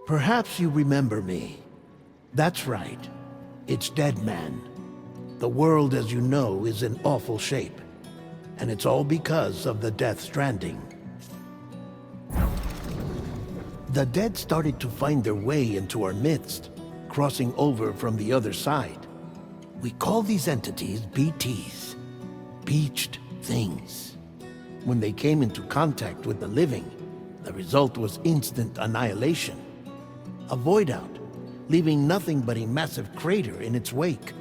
Perhaps you remember me. That's right. It's Dead Man. The world, as you know, is in awful shape. And it's all because of the Death Stranding. The dead started to find their way into our midst, crossing over from the other side. We call these entities BTs, Beached Things. When they came into contact with the living, the result was instant annihilation. A void out, leaving nothing but a massive crater in its wake.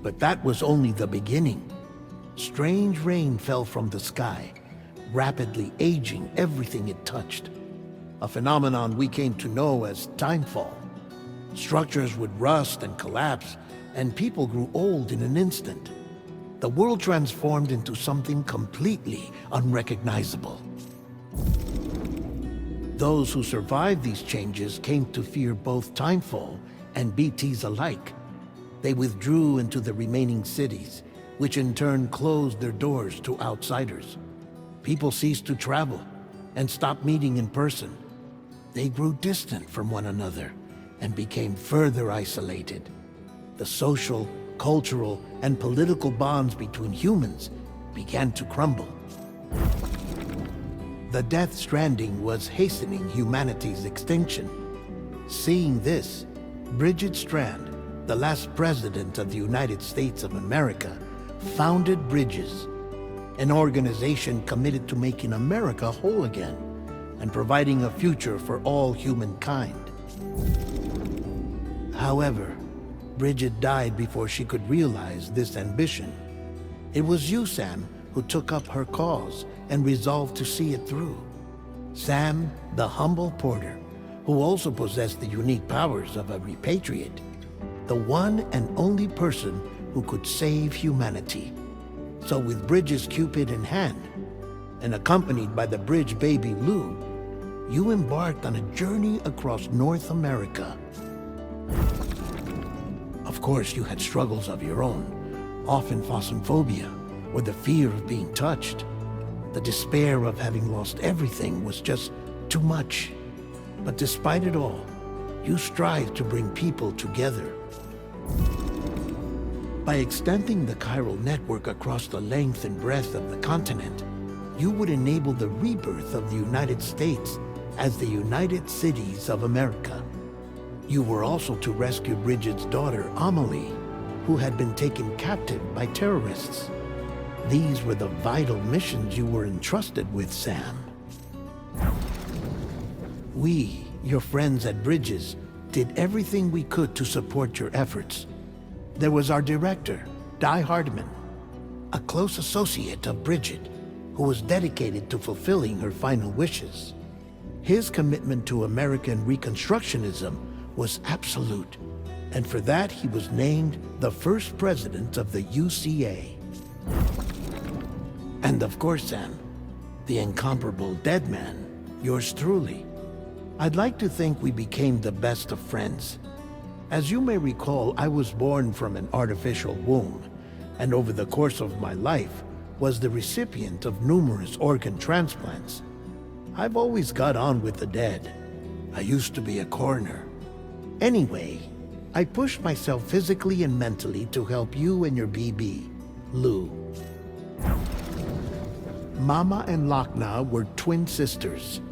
But that was only the beginning. Strange rain fell from the sky, rapidly aging everything it touched. A phenomenon we came to know as timefall. Structures would rust and collapse, and people grew old in an instant. The world transformed into something completely unrecognizable. Those who survived these changes came to fear both timefall and BTs alike. They withdrew into the remaining cities, which in turn closed their doors to outsiders. People ceased to travel and stopped meeting in person. They grew distant from one another and became further isolated. The social, cultural, and political bonds between humans began to crumble. The Death Stranding was hastening humanity's extinction. Seeing this, Bridget Strand, the last president of the United States of America, founded Bridges, an organization committed to making America whole again and providing a future for all humankind. However, Bridget died before she could realize this ambition. It was you, Sam, who took up her cause and resolved to see it through. Sam, the humble porter, who also possessed the unique powers of a repatriate, the one and only person who could save humanity. So with Bridges' Cupid in hand, and accompanied by the bridge baby Lou, you embarked on a journey across North America. Of course, you had struggles of your own, often phasmophobia, or the fear of being touched. The despair of having lost everything was just too much. But despite it all, you strived to bring people together. By extending the chiral network across the length and breadth of the continent, you would enable the rebirth of the United States as the United Cities of America. You were also to rescue Bridget's daughter, Amelie, who had been taken captive by terrorists. These were the vital missions you were entrusted with, Sam. We, your friends at Bridges, did everything we could to support your efforts. There was our director, Di Hardman, a close associate of Bridget, who was dedicated to fulfilling her final wishes. His commitment to American Reconstructionism was absolute, and for that he was named the first president of the UCA. And of course, Sam, the incomparable Dead Man, yours truly. I'd like to think we became the best of friends. As you may recall, I was born from an artificial womb, and over the course of my life was the recipient of numerous organ transplants. I've always got on with the dead. I used to be a coroner. Anyway, I pushed myself physically and mentally to help you and your BB, Lou. Mama and Lakna were twin sisters,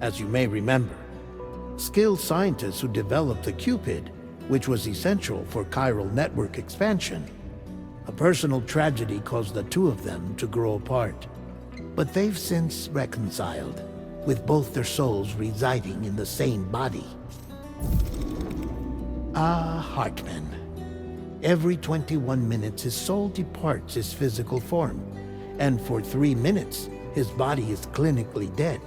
as you may remember. Skilled scientists who developed the Cupid, which was essential for chiral network expansion. A personal tragedy caused the two of them to grow apart. But they've since reconciled, with both their souls residing in the same body. Hartman. Every 21 minutes his soul departs his physical form, and for 3 minutes his body is clinically dead.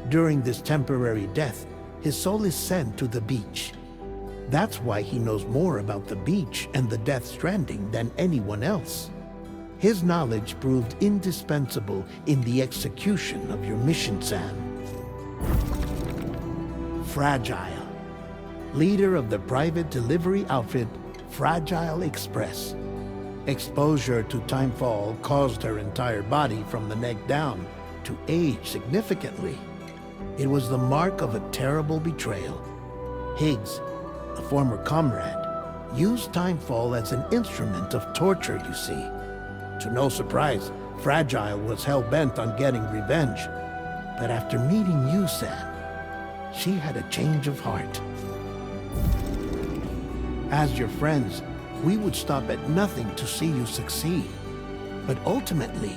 During this temporary death, his soul is sent to the beach. That's why he knows more about the beach and the Death Stranding than anyone else. His knowledge proved indispensable in the execution of your mission, Sam. Fragile. Leader of the private delivery outfit, Fragile Express. Exposure to timefall caused her entire body from the neck down to age significantly. It was the mark of a terrible betrayal. Higgs, a former comrade, used Timefall as an instrument of torture, you see. To no surprise, Fragile was hell-bent on getting revenge. But after meeting you, Sam, she had a change of heart. As your friends, we would stop at nothing to see you succeed. But ultimately,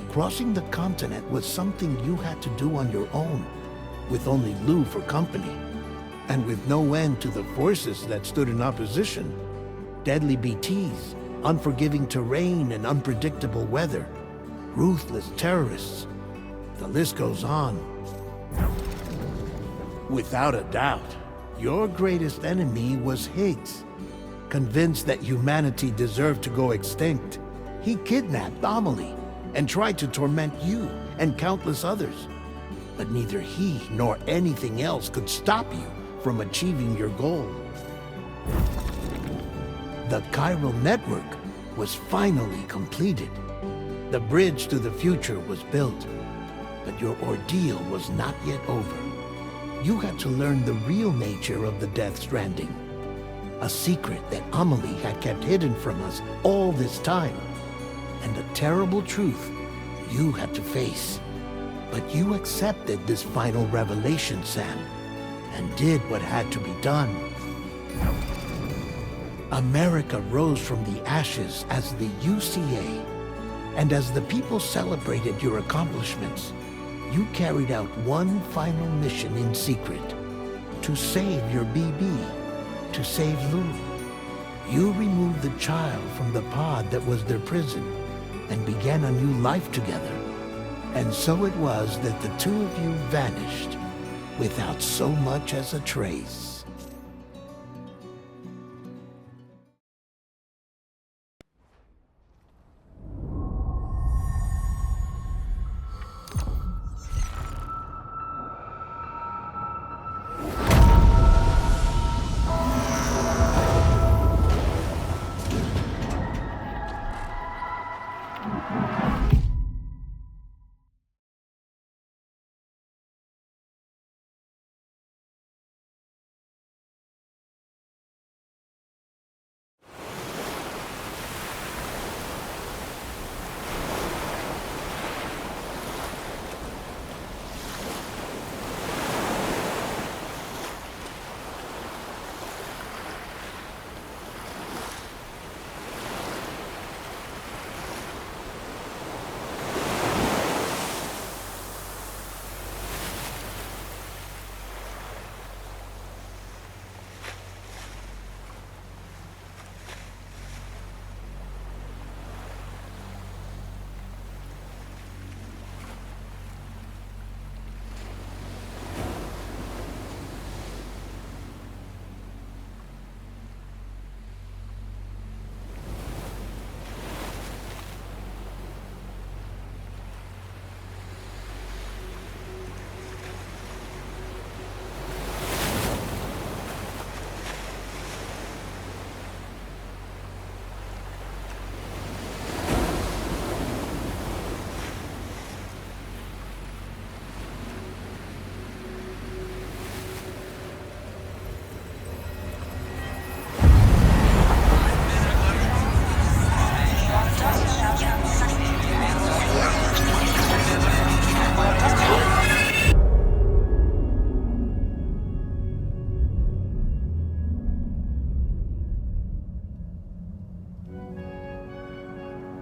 crossing the continent was something you had to do on your own, with only Lou for company, and with no end to the forces that stood in opposition. Deadly BTs, unforgiving terrain and unpredictable weather, ruthless terrorists. The list goes on. Without a doubt, your greatest enemy was Higgs. Convinced that humanity deserved to go extinct, he kidnapped Amelie and tried to torment you and countless others. But neither he nor anything else could stop you from achieving your goal. The chiral network was finally completed. The bridge to the future was built, but your ordeal was not yet over. You had to learn the real nature of the Death Stranding, a secret that Amelie had kept hidden from us all this time, and a terrible truth you had to face. But you accepted this final revelation, Sam, and did what had to be done. America rose from the ashes as the UCA, and as the people celebrated your accomplishments, you carried out one final mission in secret, to save your BB, to save Lou. You removed the child from the pod that was their prison, and began a new life together. And so it was that the two of you vanished, without so much as a trace.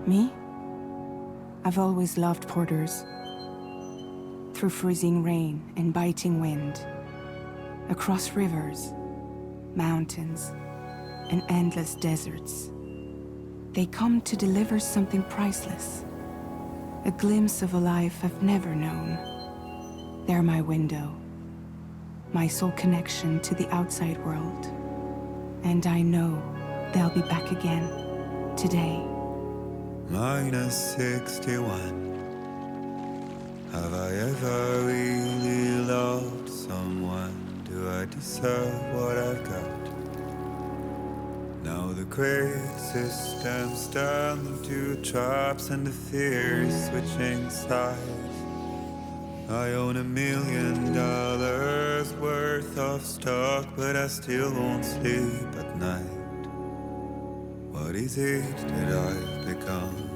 Me? I've always loved porters. Through freezing rain and biting wind, across rivers, mountains, and endless deserts. They come to deliver something priceless, a glimpse of a life I've never known. They're my window, my sole connection to the outside world. And I know they'll be back again, today. -61. Have I ever really loved someone? Do I deserve what I've got? Now the great systems turn them to traps and the fears switching sides. I own $1 million worth of stock, but I still won't sleep at night. What is it that I've become?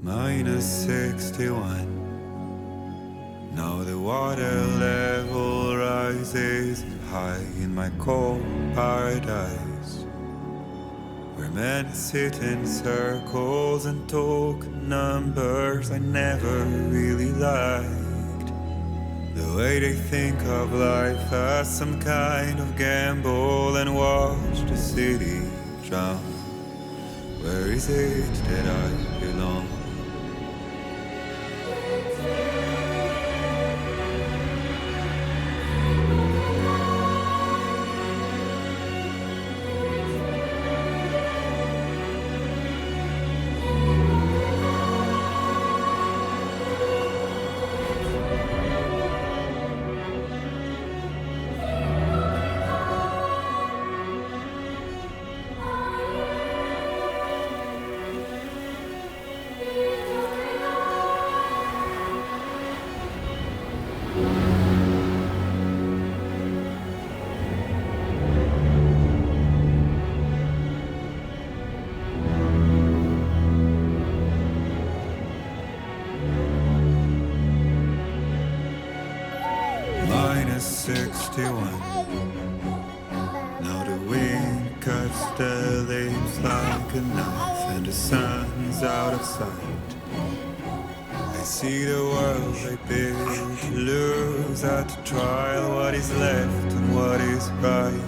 -61. Now the water level rises high in my cold paradise, where men sit in circles and talk numbers I never really liked. The way they think of life as some kind of gamble and watch the city drown. Where is it that I belong? -61. Now the wind cuts the leaves like a knife, and the sun's out of sight. I see the world I built lose at the trial, what is left and what is right.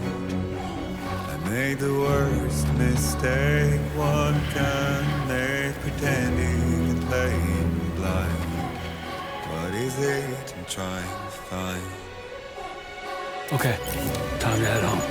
I made the worst mistake one can make, pretending and playing blind. What is it I'm trying to find? Okay, time to head home.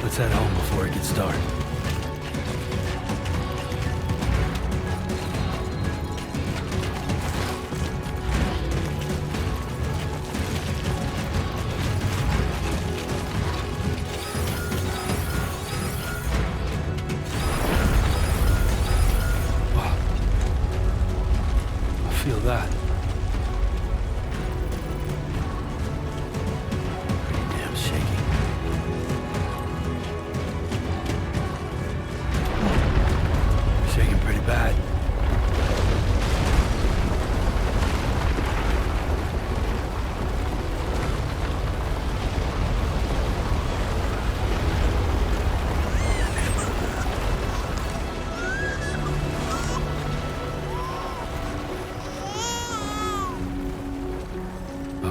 Let's head home before it gets dark. Wow. I feel that. Pretty damn shaky. Shaking pretty bad.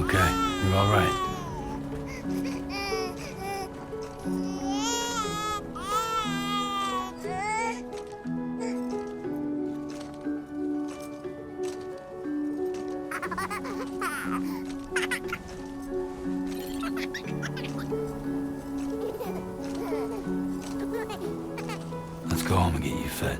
Okay, you're all right. home and get you fed.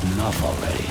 Enough already.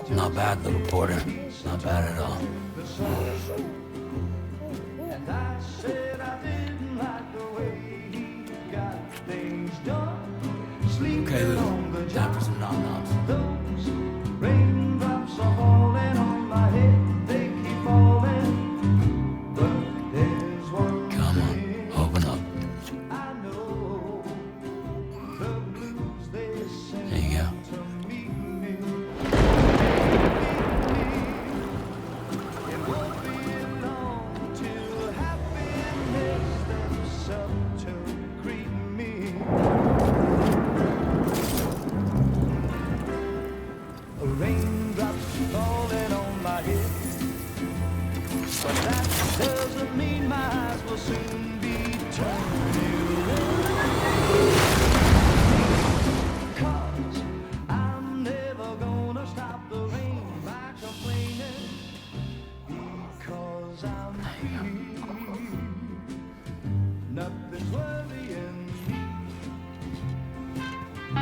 Not bad, little porter. Not bad at all. Okay, Lou. Time for some nom-noms. Raindrops are falling on my head, they keep falling. But there's one Come on, open up. I know, the blues they send There you go. to meet me. It won't be long till happiness steps up to greet me. Raindrops falling on my head, but that doesn't mean my eyes will soon be turning red. 'Cause I'm never gonna stop the rain by complaining, because I'm free. Nothing's worrying me.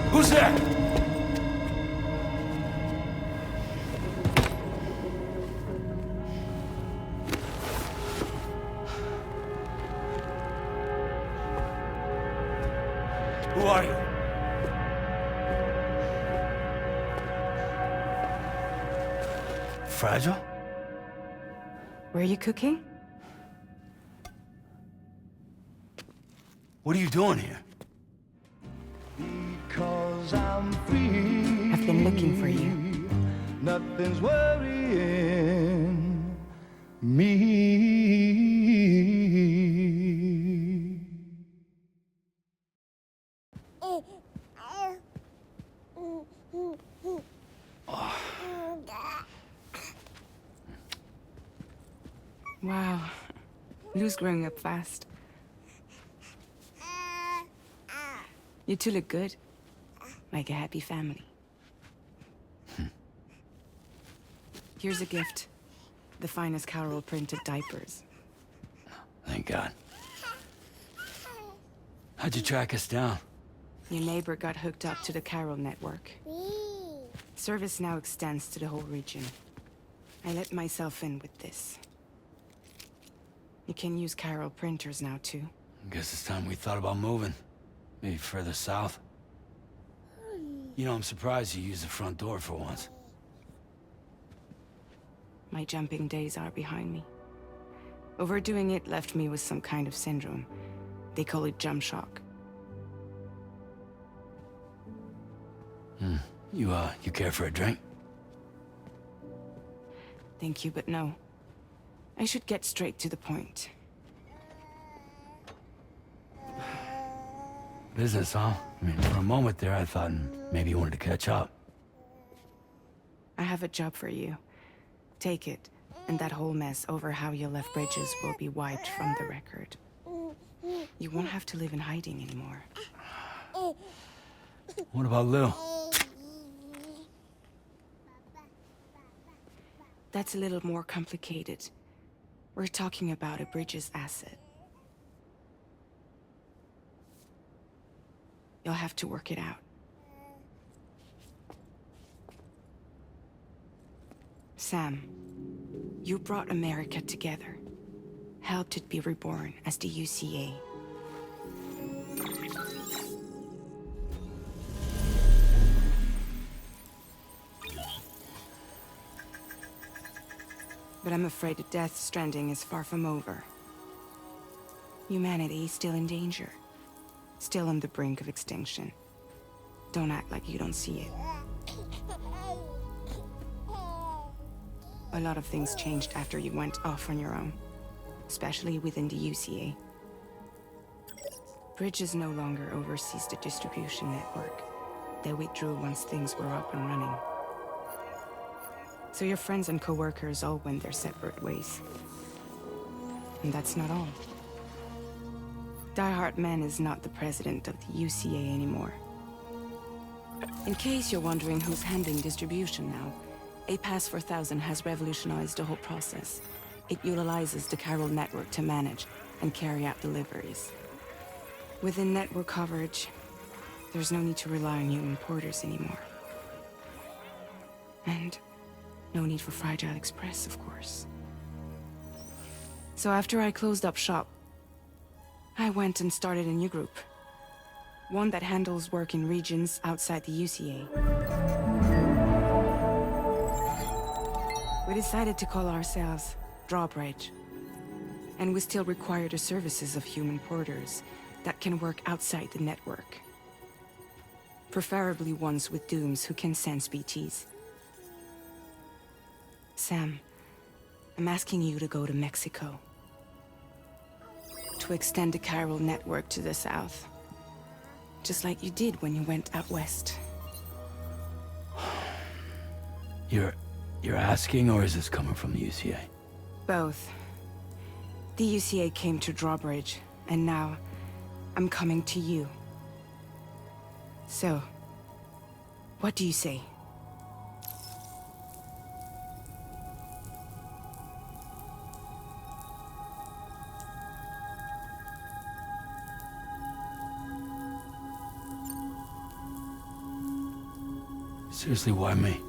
Who's there? Who are you? Fragile? Were you cooking? What are you doing here? Because I'm free. I've been looking for you. Nothing's worrying me. Wow. Lou's growing up fast. You two look good. Like a happy family. Here's a gift. The finest Carol printed diapers. Thank God. How'd you track us down? Your neighbor got hooked up to the Carol network. Service now extends to the whole region. I let myself in with this. You can use Carol printers now, too. Guess it's time we thought about moving. Maybe further south. You know, I'm surprised you used the front door for once. My jumping days are behind me. Overdoing it left me with some kind of syndrome. They call it jump shock. You care for a drink? Thank you, but no. I should get straight to the point. Business, huh? I mean, for a moment there, I thought maybe you wanted to catch up. I have a job for you. Take it, and that whole mess over how you left Bridges will be wiped from the record. You won't have to live in hiding anymore. What about Lou? That's a little more complicated. We're talking about a Bridges asset. You'll have to work it out. Sam, you brought America together. Helped it be reborn as the UCA. But I'm afraid the Death Stranding is far from over. Humanity is still in danger. still on the brink of extinction. Don't act like you don't see it. A lot of things changed after you went off on your own, especially within the UCA. Bridges no longer oversees the distribution network. They withdrew once things were up and running. So your friends and co-workers all went their separate ways. And that's not all. Die Hartman is not the president of the UCA anymore. In case you're wondering who's handling distribution now, A Pass 4000 has revolutionized the whole process. It utilizes the chiral network to manage and carry out deliveries. Within network coverage, there's no need to rely on human porters anymore. And no need for Fragile Express, of course. So after I closed up shop, I went and started a new group. One that handles work in regions outside the UCA. We decided to call ourselves Drawbridge. And we still require the services of human porters that can work outside the network. Preferably ones with dooms who can sense BTs. Sam, I'm asking you to go to Mexico. To extend the chiral network to the south. Just like you did when you went out west. You're asking, or is this coming from the UCA? Both. The UCA came to Drawbridge, and now I'm coming to you. So, what do you say? Seriously, why me?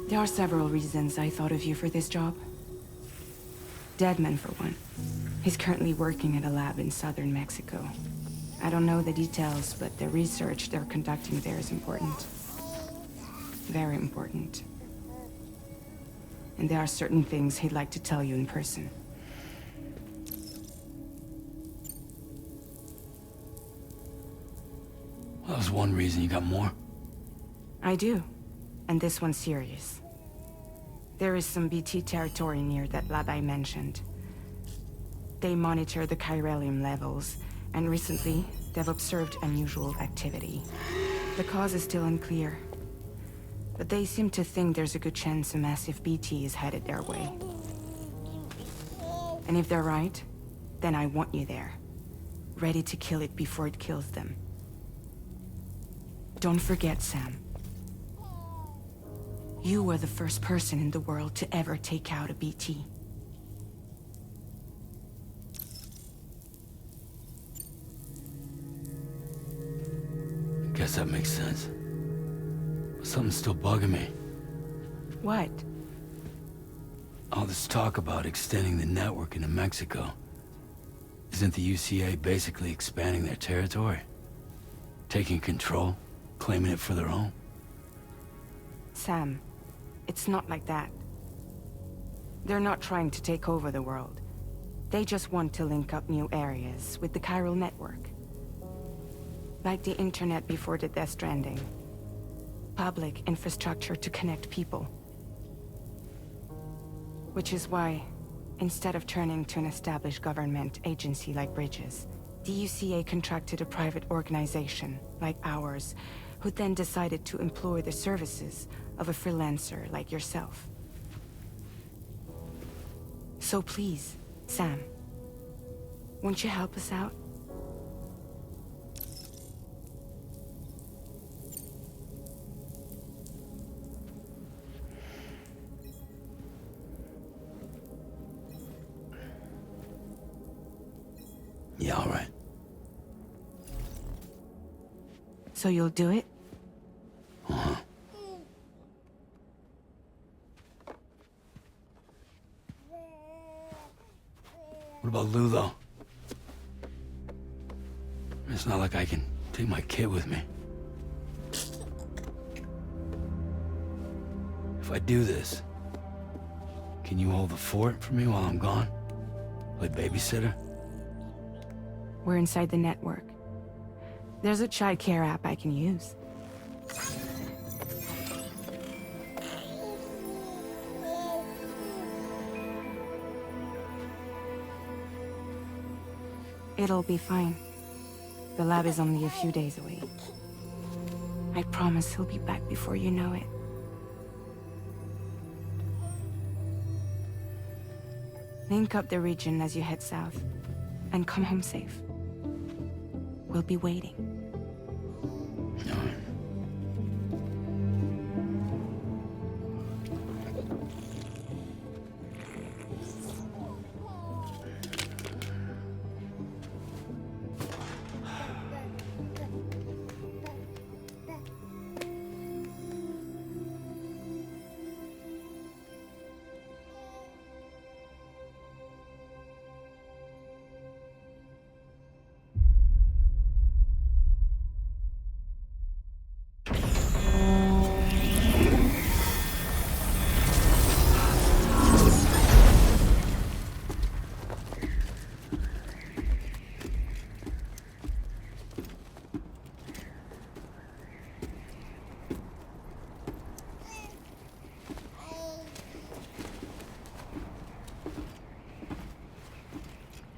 There are several reasons I thought of you for this job. Deadman, for one. He's currently working at a lab in southern Mexico. I don't know the details, but the research they're conducting there is important. Very important. And there are certain things he'd like to tell you in person. Well, that was one reason. You got more? I do. And this one's serious. There is some BT territory near that lab I mentioned. They monitor the chiralium levels, and recently, they've observed unusual activity. The cause is still unclear, but they seem to think there's a good chance a massive BT is headed their way. And if they're right, then I want you there, ready to kill it before it kills them. Don't forget, Sam. You were the first person in the world to ever take out a BT. Guess that makes sense. But something's still bugging me. What? All this talk about extending the network into Mexico. Isn't the UCA basically expanding their territory? Taking control, claiming it for their own? Sam, it's not like that. They're not trying to take over the world. They just want to link up new areas with the chiral network. Like the internet before the Death Stranding. Public infrastructure to connect people. Which is why, instead of turning to an established government agency like Bridges, the UCA contracted a private organization, like ours, who then decided to employ the services of a freelancer like yourself. So please, Sam, won't you help us out? Yeah, all right. So you'll do it? Uh-huh. What about Lou, though? It's not like I can take my kid with me. If I do this, can you hold the fort for me while I'm gone? Play babysitter? We're inside the network. There's a child care app I can use. It'll be fine. The lab is only a few days away. I promise he'll be back before you know it. Link up the region as you head south, and come home safe. We'll be waiting. All right.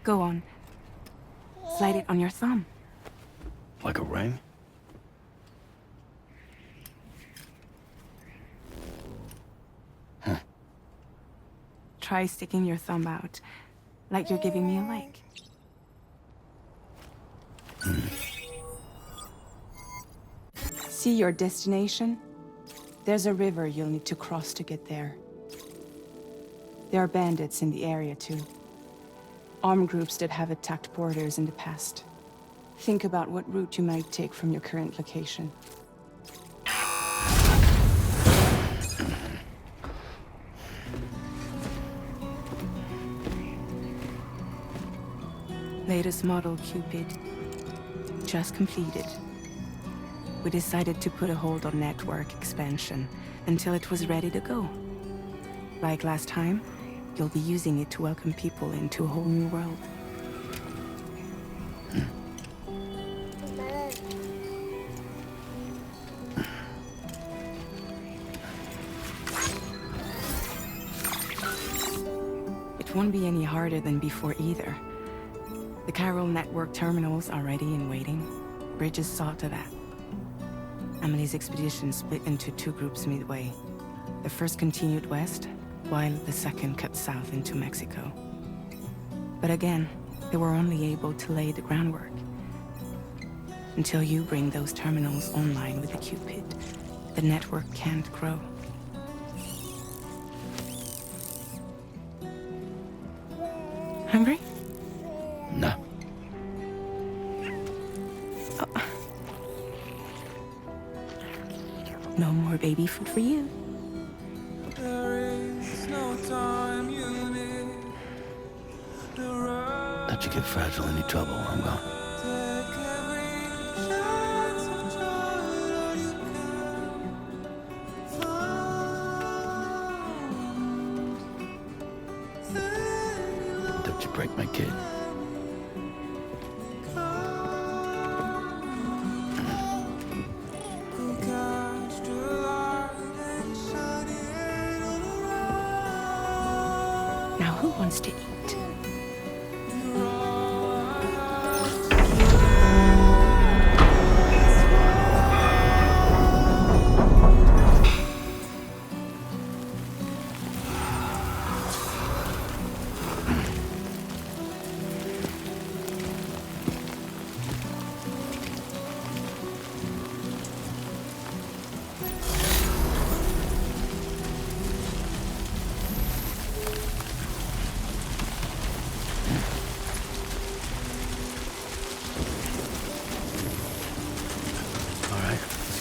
Go on. Slide it on your thumb. Like a ring? Huh. Try sticking your thumb out, like you're giving me a like. See your destination? There's a river you'll need to cross to get there. There are bandits in the area too. Armed groups that have attacked borders in the past. Think about what route you might take from your current location. Latest model Cupid. Just completed. We decided to put a hold on network expansion until it was ready to go. Like last time, you'll be using it to welcome people into a whole new world. It won't be any harder than before either. The Chiral network terminals are ready and waiting. Bridges saw to that. Emily's expedition split into two groups midway. The first continued west, while the second cut south into Mexico. But again, they were only able to lay the groundwork. Until you bring those terminals online with the Cupid, the network can't grow. Hungry? No. Oh. No more baby food for you. Let you get fragile any trouble, I'm gone. Don't you break my kid. Now who wants to eat?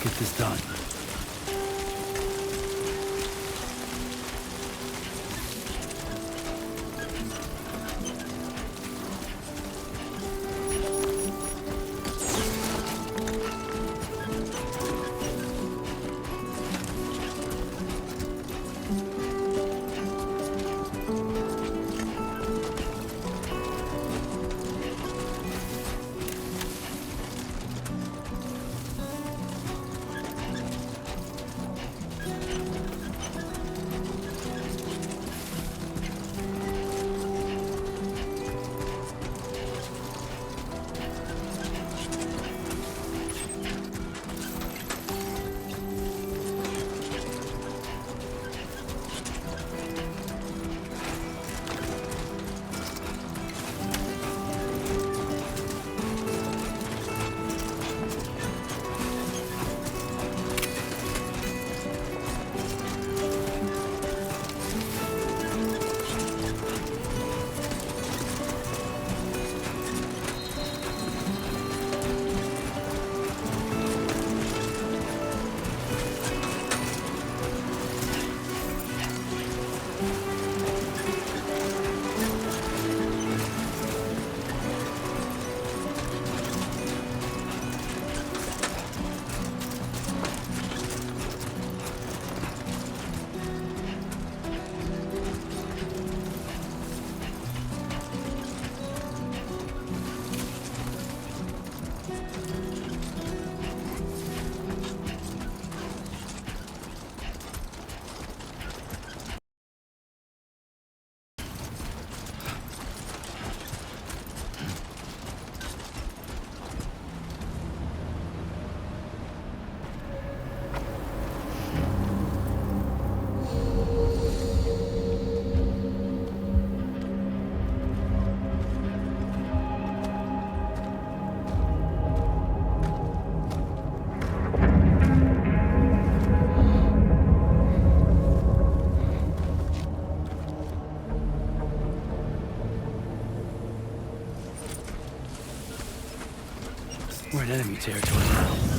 Get this done. We're in enemy territory now.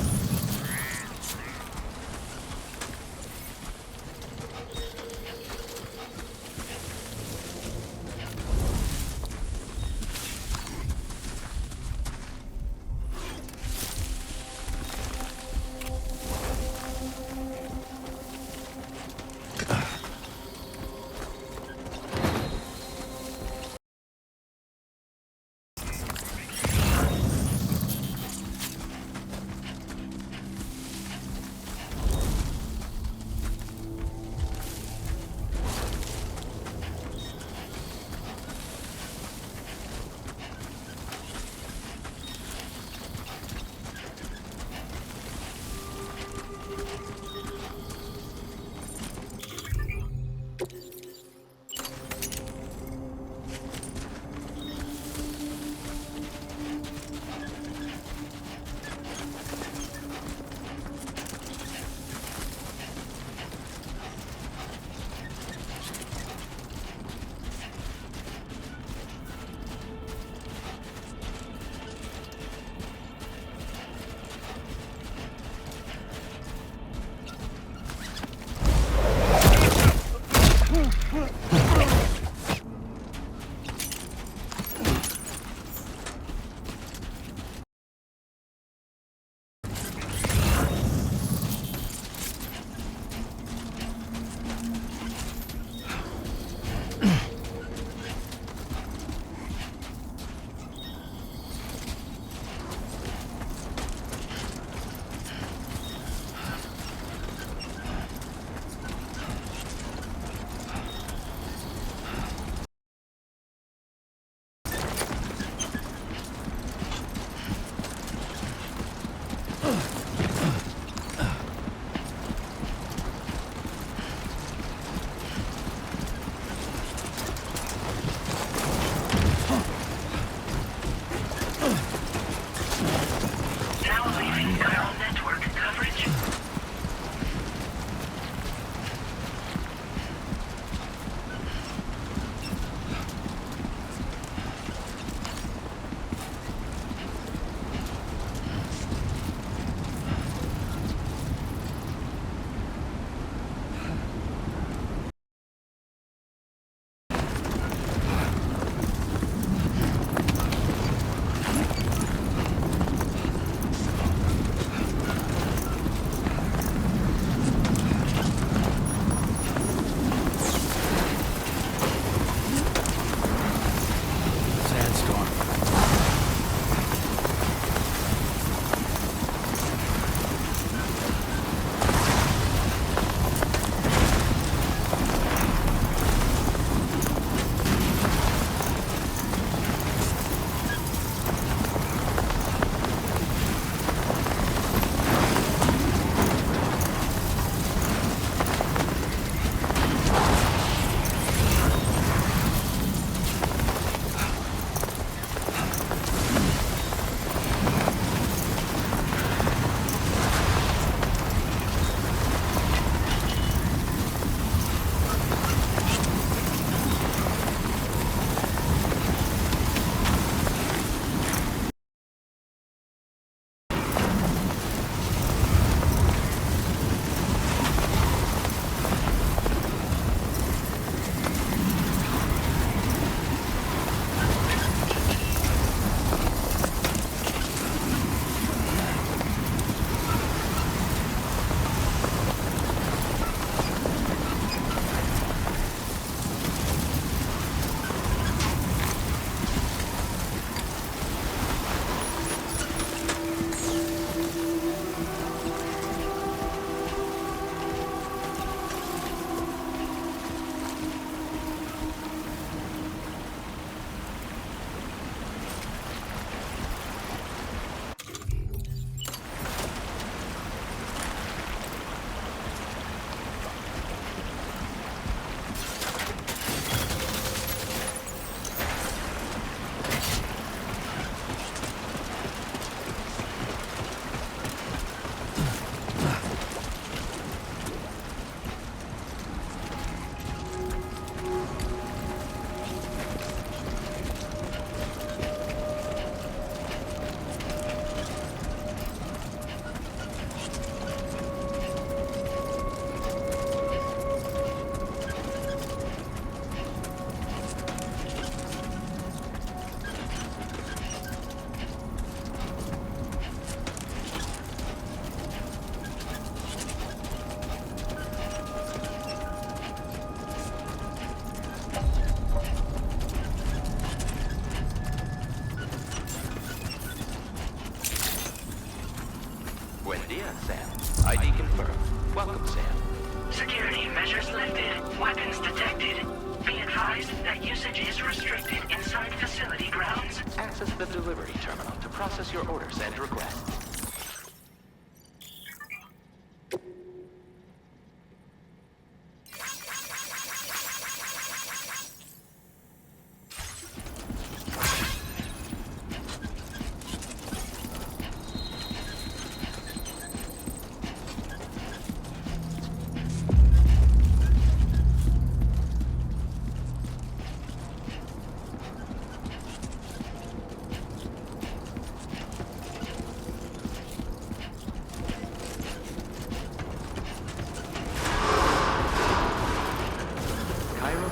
idea, Sam. ID confirmed. Welcome, Sam. Security measures lifted. Weapons detected. Be advised that usage is restricted inside facility grounds. Access the delivery terminal to process your orders and requests.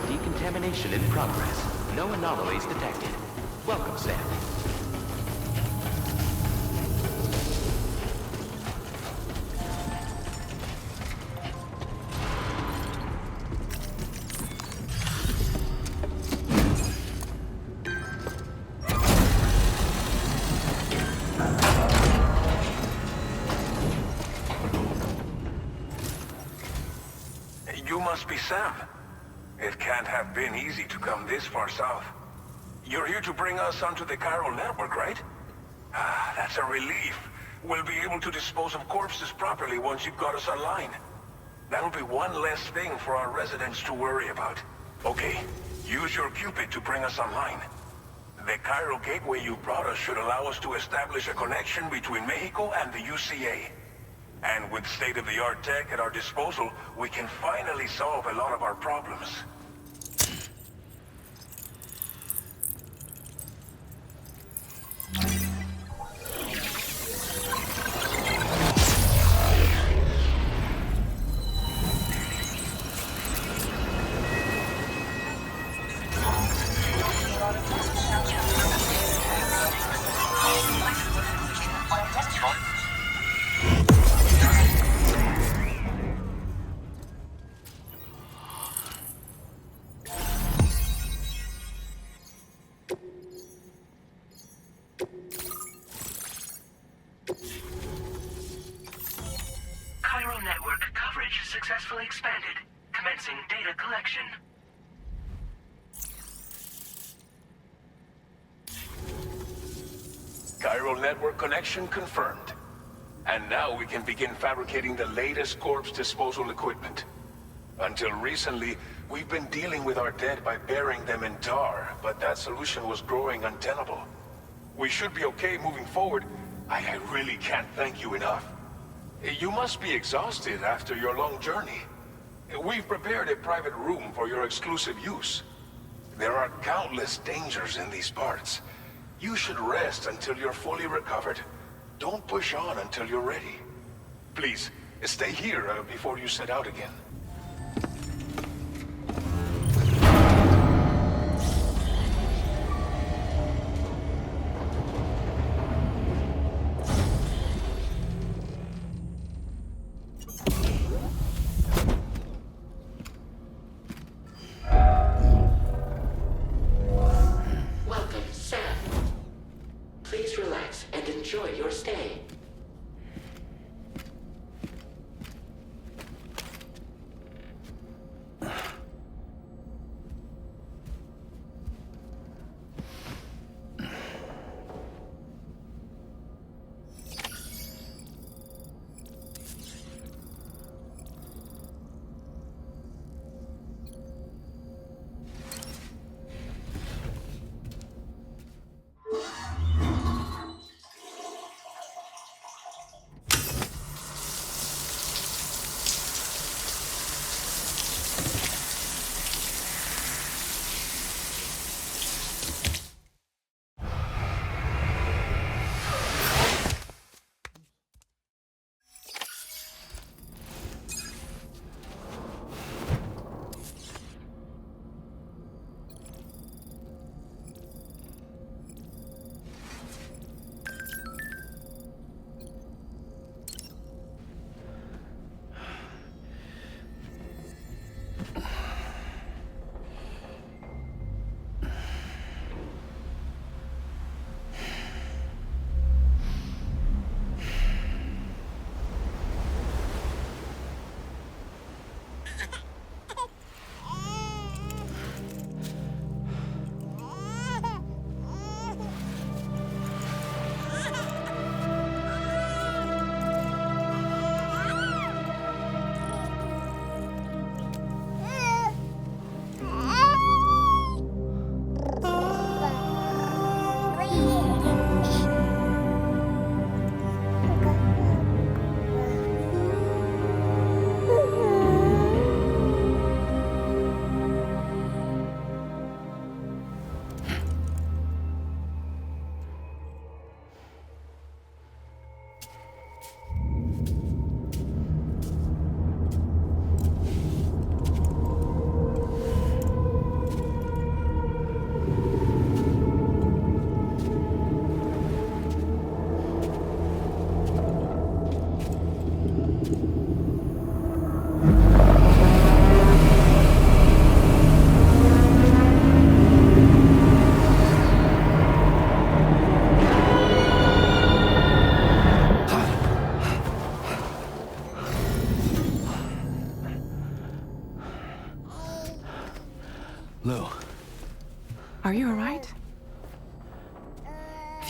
Decontamination in progress. No anomalies detected. Welcome, Sam. You must be Sam. It can't have been easy to come this far south. You're here to bring us onto the chiral network, right? Ah, that's a relief. We'll be able to dispose of corpses properly once you've got us online. That'll be one less thing for our residents to worry about. Okay, use your Cupid to bring us online. The chiral gateway you brought us should allow us to establish a connection between Mexico and the UCA. And with state-of-the-art tech at our disposal, we can finally solve a lot of our problems. Chiral network coverage successfully expanded. Commencing data collection. Chiral network connection confirmed. And now we can begin fabricating the latest corpse disposal equipment. Until recently, we've been dealing with our dead by burying them in tar, but that solution was growing untenable. We should be okay moving forward. I really can't thank you enough. You must be exhausted after your long journey. We've prepared a private room for your exclusive use. There are countless dangers in these parts. You should rest until you're fully recovered. Don't push on until you're ready. Please, stay here before you set out again. Welcome, Sam. Please relax and enjoy your stay.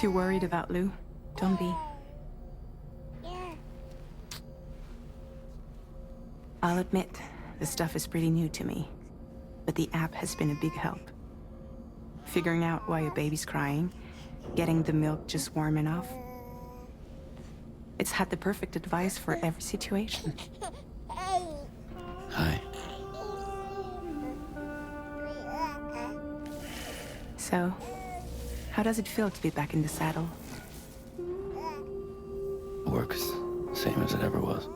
If you're worried about Lou, don't be. I'll admit, the stuff is pretty new to me, but the app has been a big help. Figuring out why a baby's crying, getting the milk just warm enough. It's had the perfect advice for every situation. Hi. So, how does it feel to be back in the saddle? Work's same as it ever was.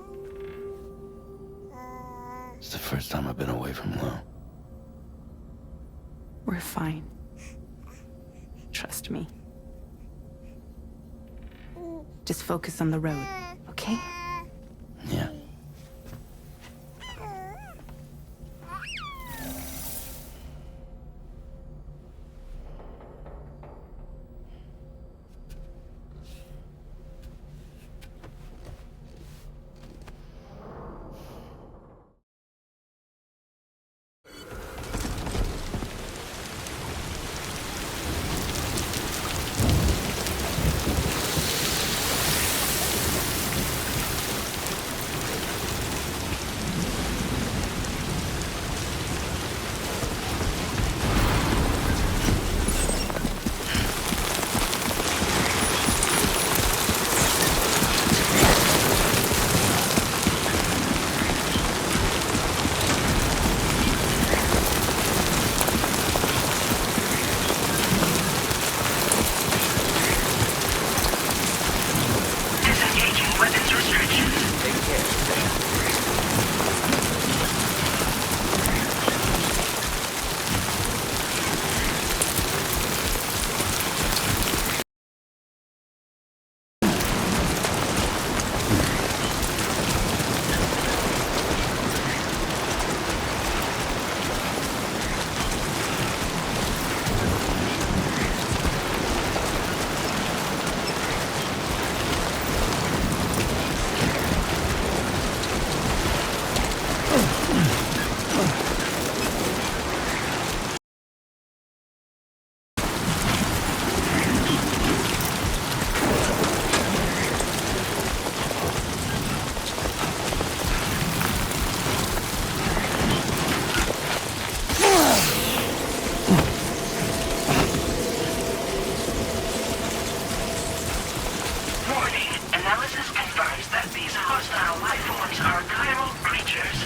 It's the first time I've been away from Lou. We're fine. Trust me. Just focus on the road, okay? Yeah. Disengaging weapons restrictions. Take care. Warning. Analysis confirms that these hostile life forms are chiral creatures.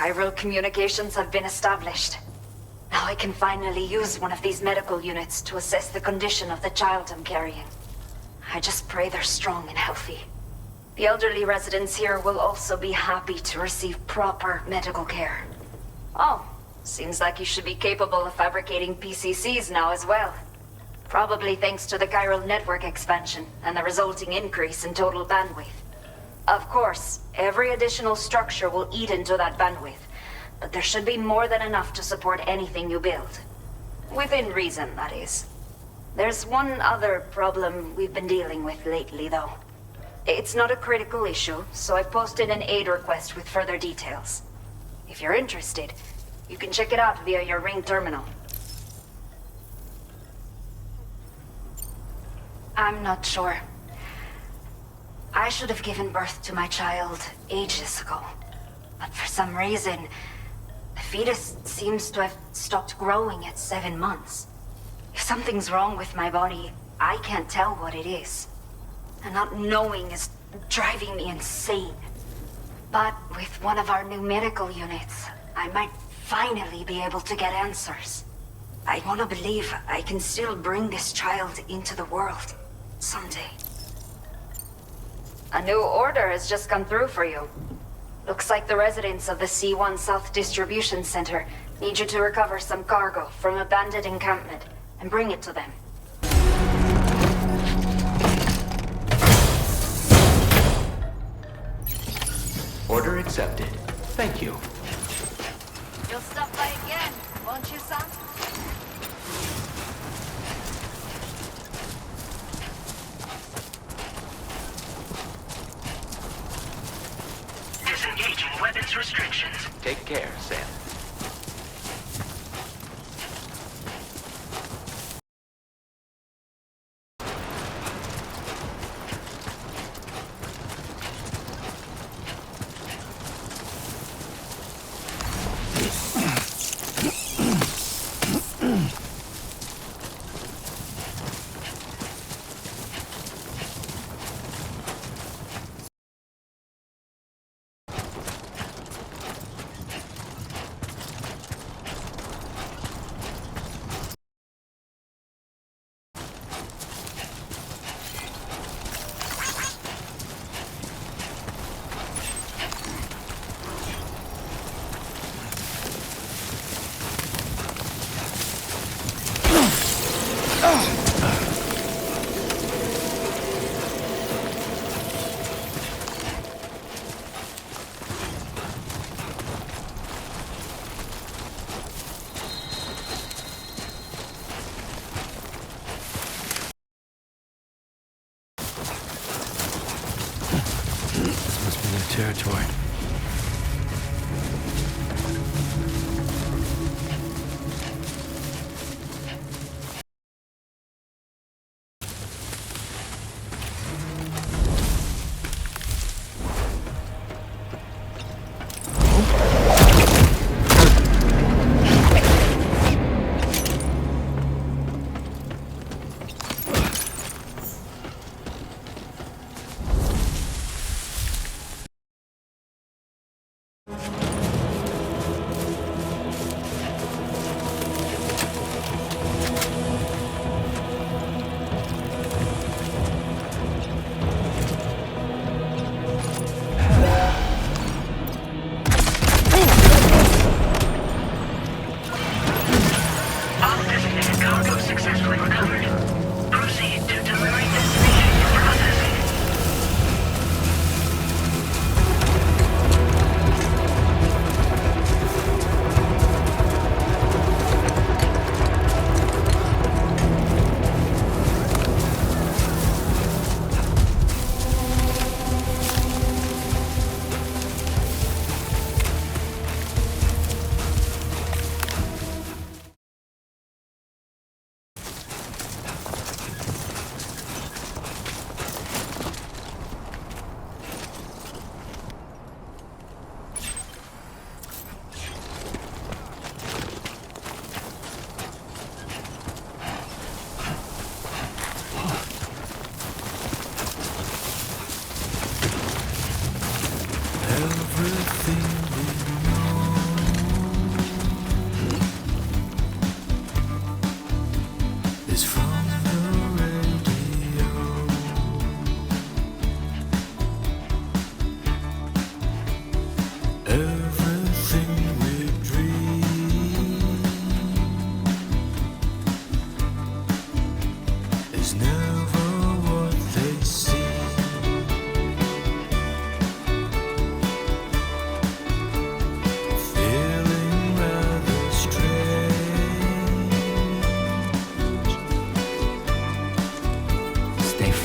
Chiral communications have been established. Now I can finally use one of these medical units to assess the condition of the child I'm carrying. I just pray they're strong and healthy. The elderly residents here will also be happy to receive proper medical care. Oh, seems like you should be capable of fabricating PCCs now as well. Probably thanks to the chiral network expansion and the resulting increase in total bandwidth. Of course, every additional structure will eat into that bandwidth, but there should be more than enough to support anything you build. Within reason, that is. There's one other problem we've been dealing with lately, though. It's not a critical issue, so I've posted an aid request with further details. If you're interested, you can check it out via your Ring terminal. I'm not sure. I should have given birth to my child ages ago. But for some reason, the fetus seems to have stopped growing at 7 months. If something's wrong with my body, I can't tell what it is. And not knowing is driving me insane. But with one of our new medical units, I might finally be able to get answers. I want to believe I can still bring this child into the world someday. A new order has just come through for you. Looks like the residents of the C1 South Distribution Center need you to recover some cargo from an abandoned encampment and bring it to them. Order accepted. Thank you. You'll stop by again, won't you, son? Disengaging weapons restrictions. Take care, Sam. This must be their territory.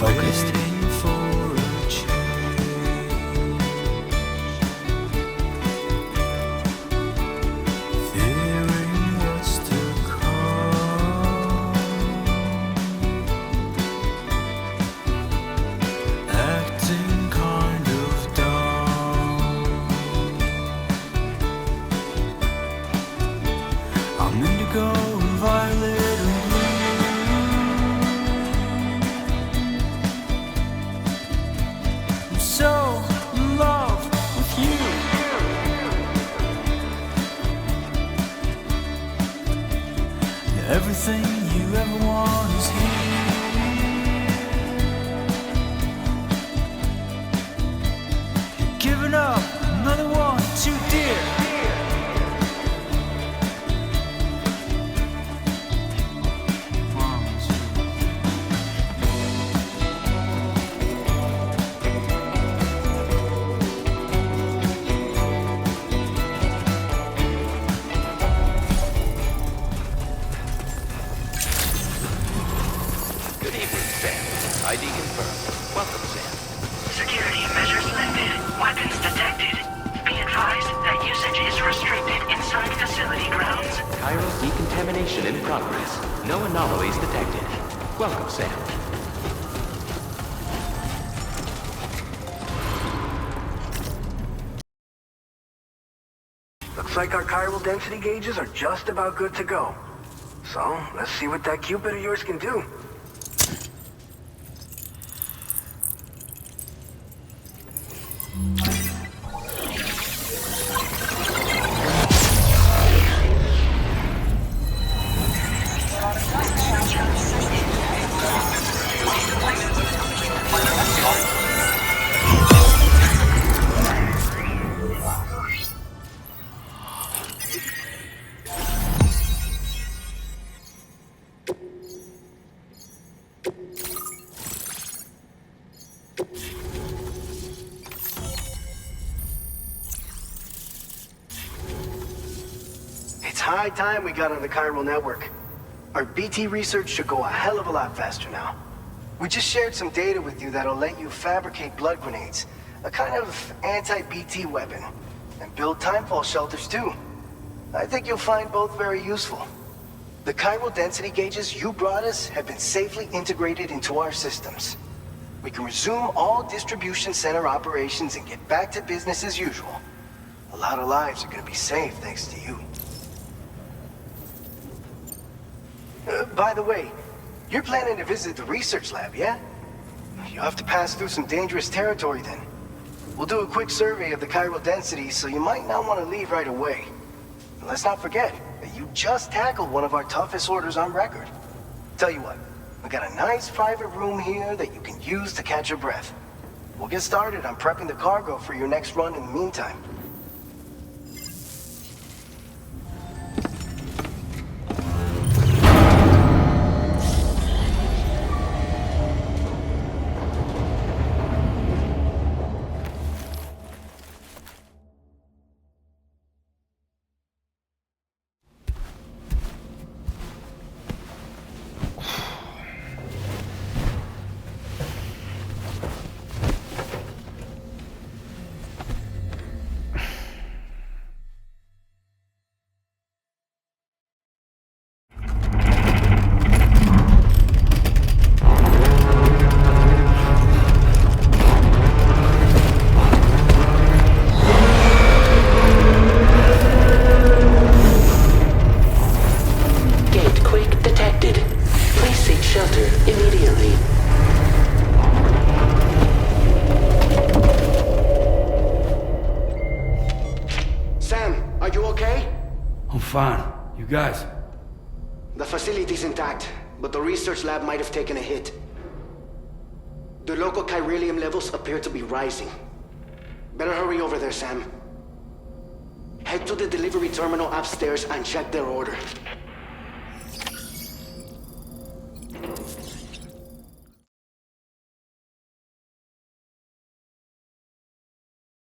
focused. Waiting for a change. Fearing what's to come. Acting kind of dumb. I'm indigo and violet and blue. I'm so in love with you. Everything you ever want is here. You're giving up another one too dear. Good evening, Sam. ID confirmed. Welcome, Sam. Security measures lifted. Weapons detected. Be advised that usage is restricted inside facility grounds. Chiral decontamination in progress. No anomalies detected. Welcome, Sam. Looks like our chiral density gauges are just about good to go. So, let's see what that Cupid of yours can do. It's high time we got on the chiral network. Our BT research should go a hell of a lot faster now. We just shared some data with you that'll let you fabricate blood grenades, a kind of anti-BT weapon, and build timefall shelters too. I think you'll find both very useful. The chiral density gauges you brought us have been safely integrated into our systems. We can resume all distribution center operations and get back to business as usual. A lot of lives are gonna be saved thanks to you. By the way, you're planning to visit the research lab, yeah? You'll have to pass through some dangerous territory then. We'll do a quick survey of the chiral density, so you might not want to leave right away. And let's not forget that you just tackled one of our toughest orders on record. Tell you what, we got a nice private room here that you can use to catch your breath. We'll get started on prepping the cargo for your next run in the meantime. Fine. You guys? The facility's intact, but the research lab might have taken a hit. The local chiralium levels appear to be rising. Better hurry over there, Sam. Head to the delivery terminal upstairs and check their order.